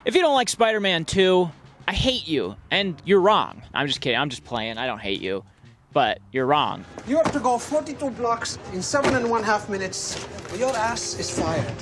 If you don't like Spider-Man 2, I hate you, and you're wrong. I'm just kidding. I'm just playing. I don't hate you, but you're wrong. You have to go 42 blocks in 7.5 minutes, or your ass is fired.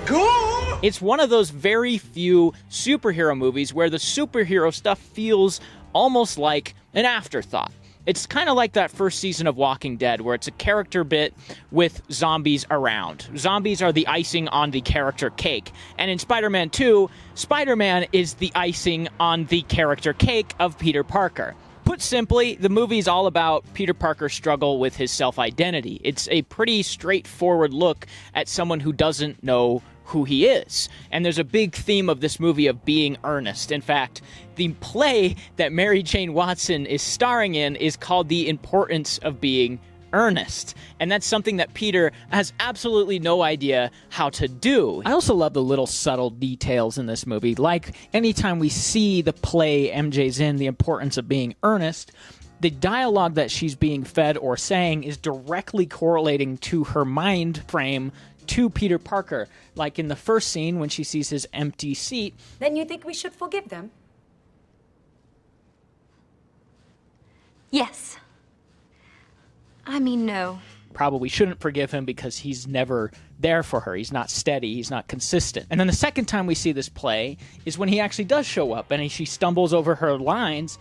Go! It's one of those very few superhero movies where the superhero stuff feels almost like an afterthought. It's kind of like that first season of Walking Dead, where it's a character bit with zombies around. Zombies are the icing on the character cake. And in Spider-Man 2, Spider-Man is the icing on the character cake of Peter Parker. Put simply, the movie's all about Peter Parker's struggle with his self-identity. It's a pretty straightforward look at someone who doesn't know who he is. And there's a big theme of this movie of being earnest. In fact, the play that Mary Jane Watson is starring in is called The Importance of Being Earnest. And that's something that Peter has absolutely no idea how to do. I also love the little subtle details in this movie. Like anytime we see the play MJ's in, The Importance of Being Earnest, the dialogue that she's being fed or saying is directly correlating to her mind frame to Peter Parker. Like in the first scene when she sees his empty seat. Then you think we should forgive them? Yes. I mean, no. Probably shouldn't forgive him because he's never there for her. He's not steady. He's not consistent. And then the second time we see this play is when he actually does show up and she stumbles over her lines.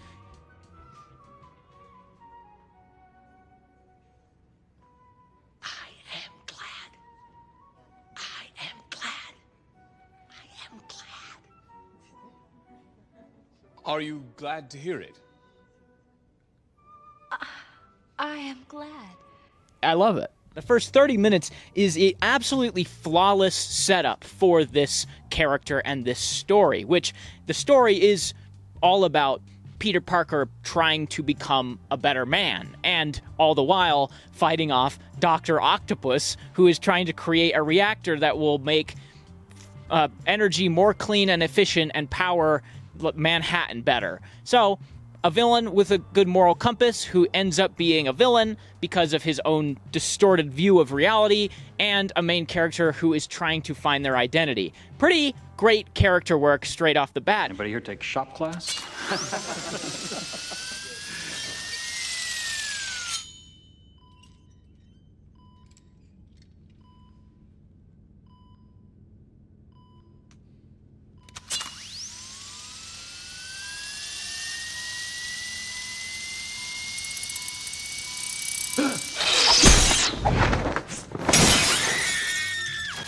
Are you glad to hear it? I am glad. I love it. The first 30 minutes is an absolutely flawless setup for this character and this story, which the story is all about Peter Parker trying to become a better man, and all the while fighting off Dr. Octopus, who is trying to create a reactor that will make energy more clean and efficient and power Manhattan better. So, a villain with a good moral compass who ends up being a villain because of his own distorted view of reality, and a main character who is trying to find their identity. Pretty great character work straight off the bat. Anybody here take shop class?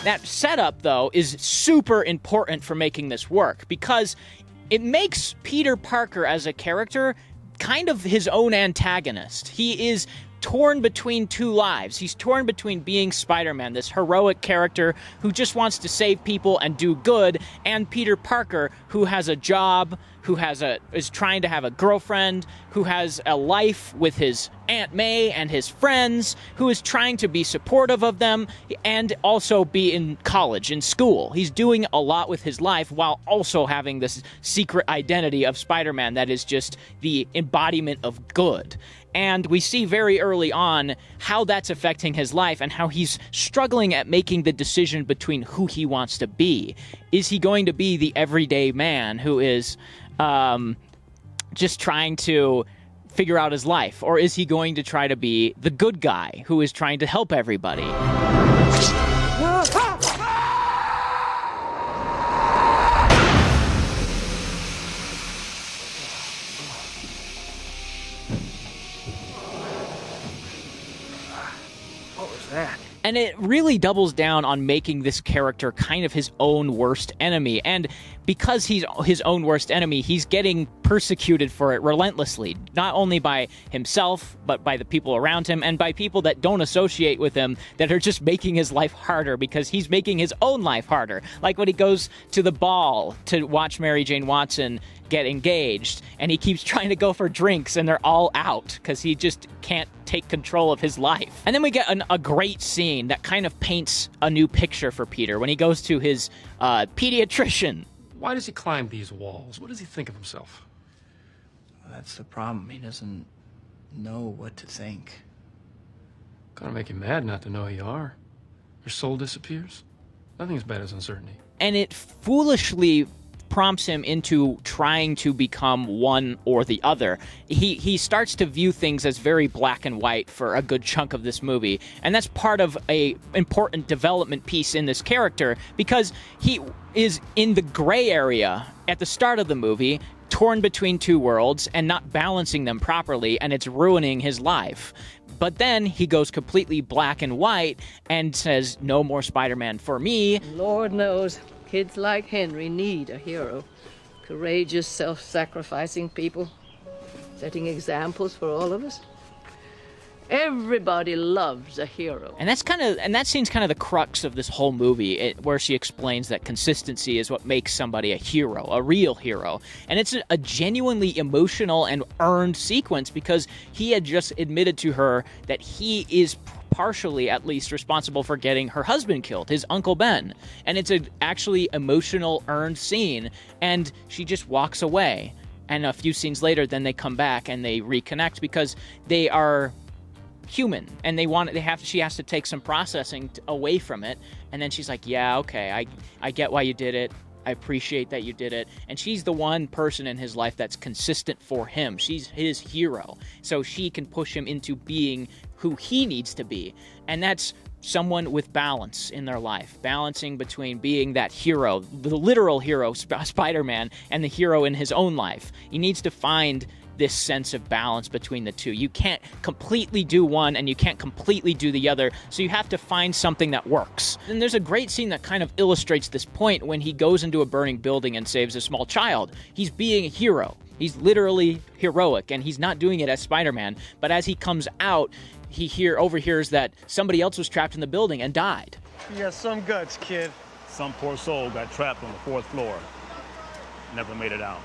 That setup, though, is super important for making this work, because it makes Peter Parker as a character kind of his own antagonist. He is torn between two lives. He's torn between being Spider-Man, this heroic character who just wants to save people and do good, and Peter Parker, who has a job, who is trying to have a girlfriend, who has a life with his Aunt May and his friends, who is trying to be supportive of them and also be in college, in school. He's doing a lot with his life while also having this secret identity of Spider-Man that is just the embodiment of good. And we see very early on how that's affecting his life and how he's struggling at making the decision between who he wants to be. Is he going to be the everyday man who is just trying to figure out his life? Or is he going to try to be the good guy who is trying to help everybody? And it really doubles down on making this character kind of his own worst enemy. And because he's his own worst enemy, he's getting persecuted for it relentlessly. Not only by himself, but by the people around him, and by people that don't associate with him, that are just making his life harder because he's making his own life harder. Like when he goes to the ball to watch Mary Jane Watson get engaged, and he keeps trying to go for drinks, and they're all out because he just can't take control of his life. And then we get a great scene that kind of paints a new picture for Peter when he goes to his pediatrician. Why does he climb these walls? What does he think of himself? That's the problem. He doesn't know what to think. Kind of make you mad not to know who you are. Your soul disappears. Nothing as bad as uncertainty. and it foolishly prompts him into trying to become one or the other. He starts to view things as very black and white for a good chunk of this movie, and that's part of a important development piece in this character, because he is in the gray area at the start of the movie, torn between two worlds and not balancing them properly, and it's ruining his life. But then he goes completely black and white and says, no more Spider-Man for me. Lord knows, kids like Henry need a hero. Courageous, self-sacrificing people, setting examples for all of us. Everybody loves a hero. And that scene's kind of the crux of this whole movie, where she explains that consistency is what makes somebody a hero, a real hero. And it's a genuinely emotional and earned sequence, because he had just admitted to her that he is partially, at least, responsible for getting her husband killed, his Uncle Ben. And it's an actually emotional, earned scene, and she just walks away. And a few scenes later, then they come back and they reconnect, because they are human, and she has to take some processing away from it, and then she's like, yeah, okay, I get why you did it, I appreciate that you did it. And she's the one person in his life that's consistent for him. She's his hero, so she can push him into being who he needs to be, and that's someone with balance in their life, balancing between being that hero, the literal hero, Spider-Man, and the hero in his own life. He needs to find this sense of balance between the two. You can't completely do one and you can't completely do the other, so you have to find something that works. And there's a great scene that kind of illustrates this point when he goes into a burning building and saves a small child. He's being a hero. He's literally heroic, and he's not doing it as Spider-Man, but as he comes out, he overhears that somebody else was trapped in the building and died. You got some guts, kid. Some poor soul got trapped on the 4th floor. Never made it out.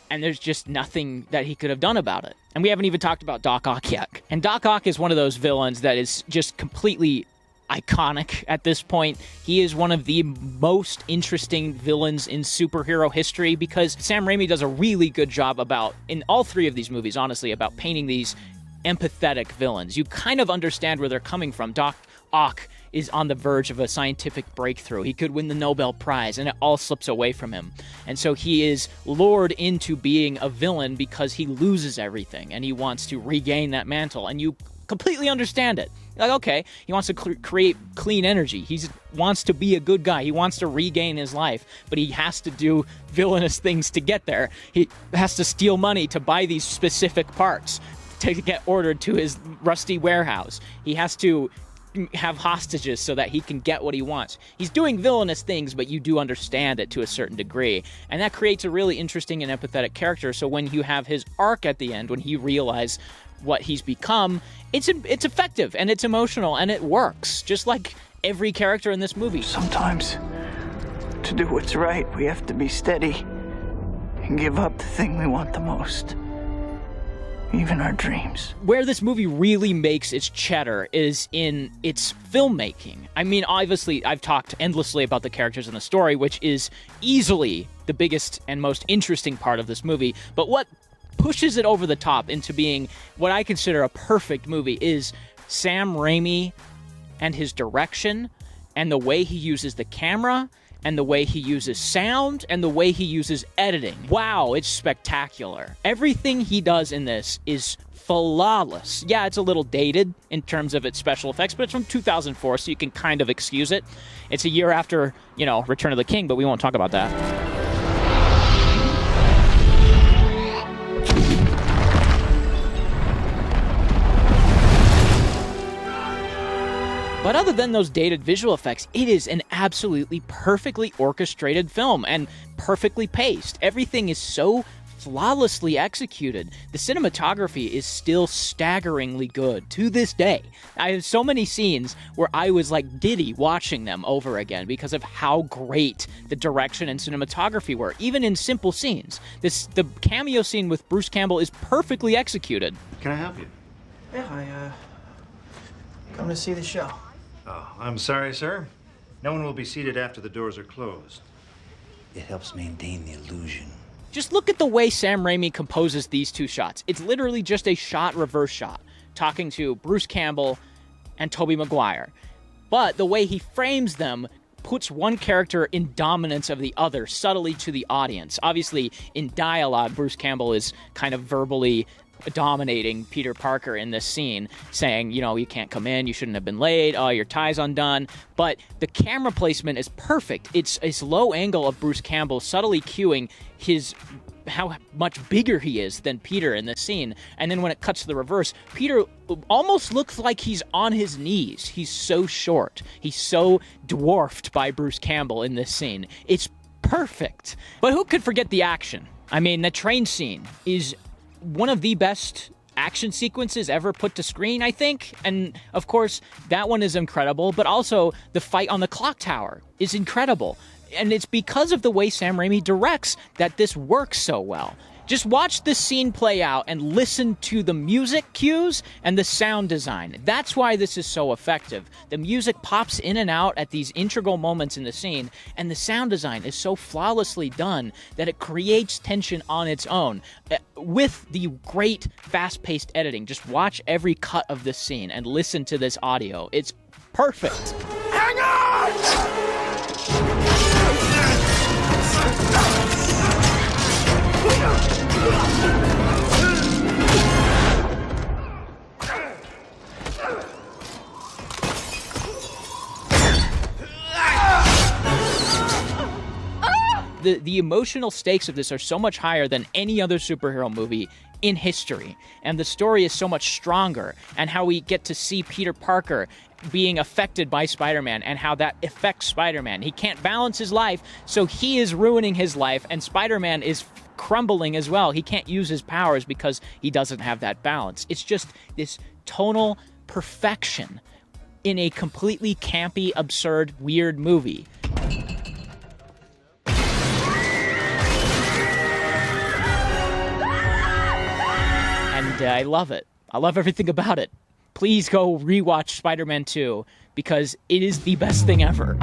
And there's just nothing that he could have done about it. And we haven't even talked about Doc Ock yet. And Doc Ock is one of those villains that is just completely iconic at this point. He is one of the most interesting villains in superhero history, because Sam Raimi does a really good job in all three of these movies, honestly, about painting these empathetic villains. You kind of understand where they're coming from. Doc Ock is on the verge of a scientific breakthrough. He could win the Nobel Prize, and it all slips away from him. And so he is lured into being a villain because he loses everything, and he wants to regain that mantle. And you completely understand it. Like, okay, he wants to create clean energy. He wants to be a good guy. He wants to regain his life, but he has to do villainous things to get there. He has to steal money to buy these specific parts to get ordered to his rusty warehouse. He has to have hostages so that he can get what he wants. He's doing villainous things, but you do understand it to a certain degree. And that creates a really interesting and empathetic character. So when you have his arc at the end, when he realizes what he's become, it's effective, and it's emotional, and it works, just like every character in this movie. Sometimes, to do what's right, we have to be steady and give up the thing we want the most. Even our dreams. Where this movie really makes its cheddar is in its filmmaking. I mean, obviously, I've talked endlessly about the characters and the story, which is easily the biggest and most interesting part of this movie. But what pushes it over the top into being what I consider a perfect movie is Sam Raimi and his direction, and the way he uses the camera, and the way he uses sound, and the way he uses editing. Wow, it's spectacular. Everything he does in this is flawless. Yeah, it's a little dated in terms of its special effects, but it's from 2004, so you can kind of excuse it. It's a year after, Return of the King, but we won't talk about that. But other than those dated visual effects, it is an absolutely perfectly orchestrated film and perfectly paced. Everything is so flawlessly executed. The cinematography is still staggeringly good to this day. I have so many scenes where I was like giddy watching them over again because of how great the direction and cinematography were, even in simple scenes. The cameo scene with Bruce Campbell is perfectly executed. Can I help you? Yeah, come to see the show. Oh, I'm sorry, sir. No one will be seated after the doors are closed. It helps maintain the illusion. Just look at the way Sam Raimi composes these two shots. It's literally just a shot reverse shot, talking to Bruce Campbell and Tobey Maguire. but the way he frames them puts one character in dominance of the other subtly to the audience. Obviously, in dialogue, Bruce Campbell is kind of verbally dominating Peter Parker in this scene, saying, you know, you can't come in, you shouldn't have been late, oh, your tie's undone. But the camera placement is perfect. It's a low angle of Bruce Campbell subtly cueing how much bigger he is than Peter in this scene. And then when it cuts to the reverse, Peter almost looks like he's on his knees. He's so short. He's so dwarfed by Bruce Campbell in this scene. It's perfect. But who could forget the action? I mean, the train scene is one of the best action sequences ever put to screen, I think. And of course, that one is incredible, but also the fight on the clock tower is incredible. And it's because of the way Sam Raimi directs that this works so well. Just watch this scene play out and listen to the music cues and the sound design. That's why this is so effective. The music pops in and out at these integral moments in the scene, and the sound design is so flawlessly done that it creates tension on its own. With the great fast-paced editing, just watch every cut of this scene and listen to this audio. It's perfect. Hang on! The emotional stakes of this are so much higher than any other superhero movie in history, and the story is so much stronger, and how we get to see Peter Parker being affected by Spider-Man and how that affects Spider-Man. He can't balance his life, so he is ruining his life, and Spider-Man is crumbling as well. He can't use his powers because he doesn't have that balance. It's just this tonal perfection in a completely campy, absurd, weird movie. And I love it. I love everything about it. Please go rewatch Spider-Man 2 because it is the best thing ever.